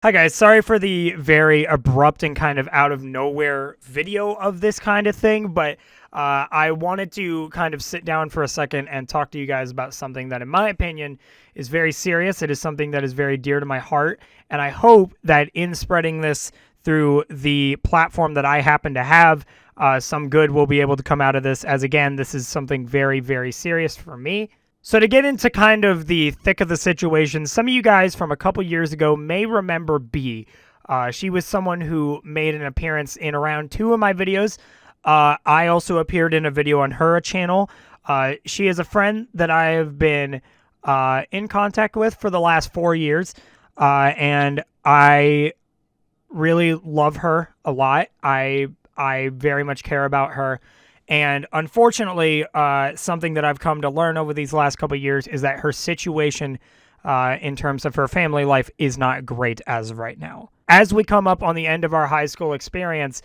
Hi guys, sorry for the very abrupt and kind of out of nowhere video of this kind of thing, but I wanted to kind of sit down for a second and talk to you guys about something that, in my opinion, is very serious. It is something that is very dear to my heart, and I hope that in spreading this through the platform that I happen to have, some good will be able to come out of this, as again, this is something very, very serious for me. So to get into kind of the thick of the situation, some of you guys from a couple years ago may remember B. She was someone who made an appearance in around 2 of my videos. I also appeared in a video on her channel. She is a friend that I have been in contact with for the last 4 years, and I really love her a lot. I very much care about her. And unfortunately, something that I've come to learn over these last couple of years is that her situation in terms of her family life is not great as of right now. As we come up on the end of our high school experience,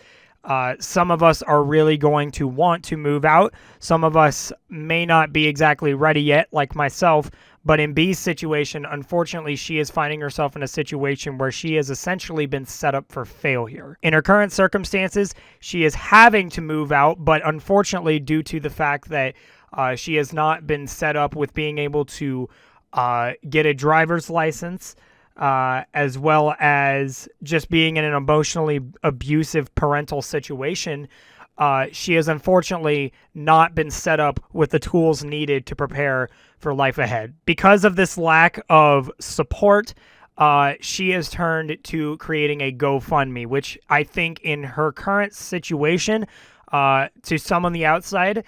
some of us are really going to want to move out. Some of us may not be exactly ready yet, like myself. But in B's situation, unfortunately, she is finding herself in a situation where she has essentially been set up for failure. In her current circumstances, she is having to move out, but unfortunately, due to the fact that she has not been set up with being able to get a driver's license, as well as just being in an emotionally abusive parental situation, she has unfortunately not been set up with the tools needed to prepare for life ahead. Because of this lack of support, she has turned to creating a GoFundMe, which I think in her current situation, to some on the outside,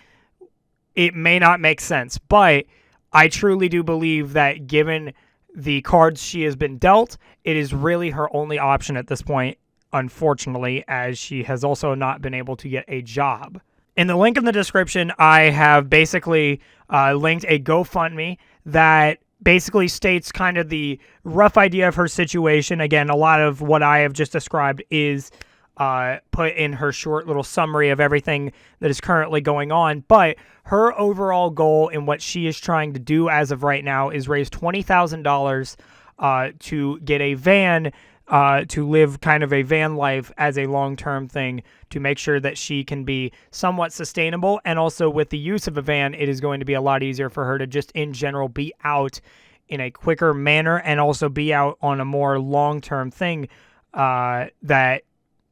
it may not make sense. But I truly do believe that given the cards she has been dealt, it is really her only option at this point, unfortunately, as she has also not been able to get a job. In the link in the description, I have basically linked a GoFundMe that basically states kind of the rough idea of her situation. Again, a lot of what I have just described is put in her short little summary of everything that is currently going on. But her overall goal and what she is trying to do as of right now is raise $20,000 to get a van, to live kind of a van life as a long-term thing, to make sure that she can be somewhat sustainable. And also with the use of a van, it is going to be a lot easier for her to just in general be out in a quicker manner and also be out on a more long-term thing that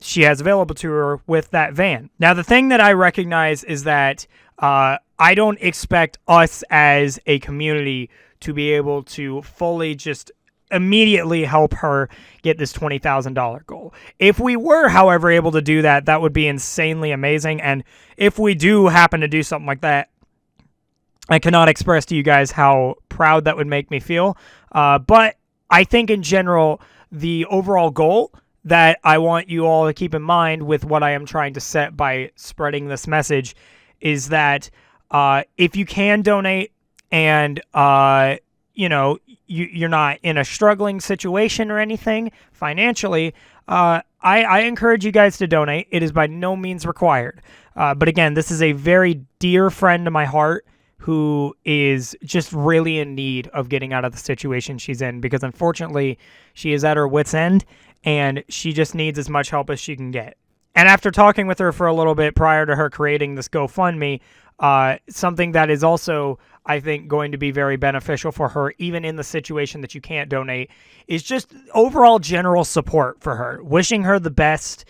she has available to her with that van. Now, the thing that I recognize is that I don't expect us as a community to be able to fully just immediately help her get this $20,000 goal. If we were, however, able to do that, that would be insanely amazing. And if we do happen to do something like that, I cannot express to you guys how proud that would make me feel. But I think in general, the overall goal that I want you all to keep in mind with what I am trying to set by spreading this message is that if you can donate and, you're not in a struggling situation or anything financially, I encourage you guys to donate. It is by no means required. But again, this is a very dear friend to my heart who is just really in need of getting out of the situation she's in, because unfortunately she is at her wit's end and she just needs as much help as she can get. And after talking with her for a little bit prior to her creating this GoFundMe, something that is also, I think, going to be very beneficial for her, even in the situation that you can't donate, is just overall general support for her. Wishing her the best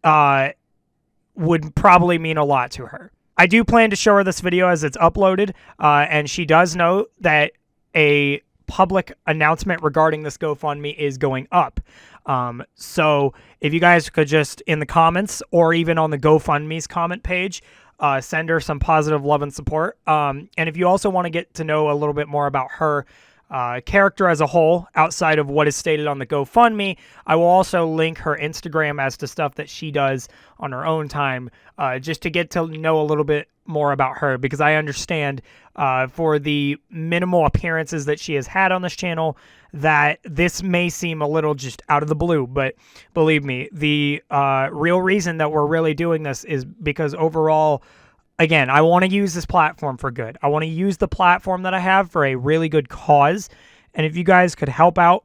would probably mean a lot to her. I do plan to show her this video as it's uploaded, and she does know that a public announcement regarding this GoFundMe is going up. So if you guys could just in the comments or even on the GoFundMe's comment page, send her some positive love and support. And if you also want to get to know a little bit more about her character as a whole, outside of what is stated on the GoFundMe, I will also link her Instagram as to stuff that she does on her own time, just to get to know a little bit more about her, because I understand for the minimal appearances that she has had on this channel that this may seem a little just out of the blue, but believe me, the real reason that we're really doing this is because overall, again, I want to use this platform for good. I want to use the platform that I have for a really good cause. And if you guys could help out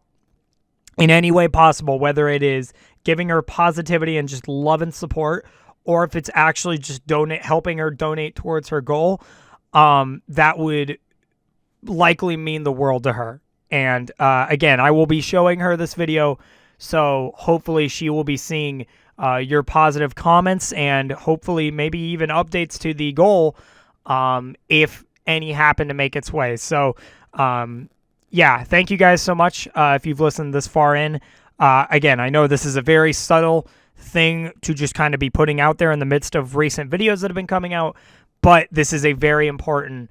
in any way possible, whether it is giving her positivity and just love and support, or if it's actually just helping her donate towards her goal, that would likely mean the world to her. And again, I will be showing her this video, so hopefully she will be seeing your positive comments and hopefully maybe even updates to the goal if any happen to make its way. So yeah, thank you guys so much if you've listened this far in. Again, I know this is a very subtle thing to just kind of be putting out there in the midst of recent videos that have been coming out, but this is a very important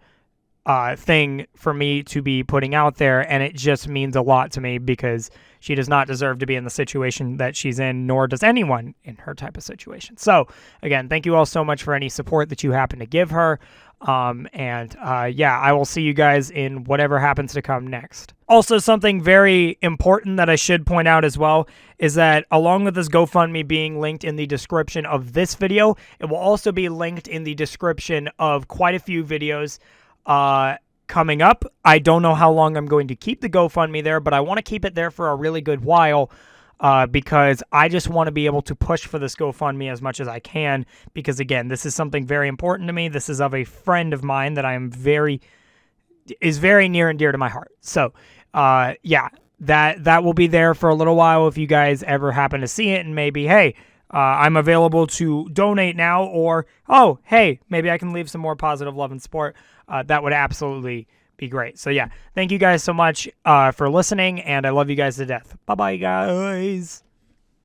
thing for me to be putting out there, and it just means a lot to me because she does not deserve to be in the situation that she's in, nor does anyone in her type of situation. So again, thank you all so much for any support that you happen to give her. Yeah, I will see you guys in whatever happens to come next. Also, something very important that I should point out as well is that along with this GoFundMe being linked in the description of this video, it will also be linked in the description of quite a few videos coming up. I don't know how long I'm going to keep the GoFundMe there, but I want to keep it there for a really good while because I just want to be able to push for this GoFundMe as much as I can because, again, this is something very important to me. This is of a friend of mine that is very near and dear to my heart. So, yeah, that will be there for a little while if you guys ever happen to see it and maybe, hey, I'm available to donate now, or, oh, hey, maybe I can leave some more positive love and support. That would absolutely be great. So, yeah, thank you guys so much for listening, and I love you guys to death. Bye-bye, guys.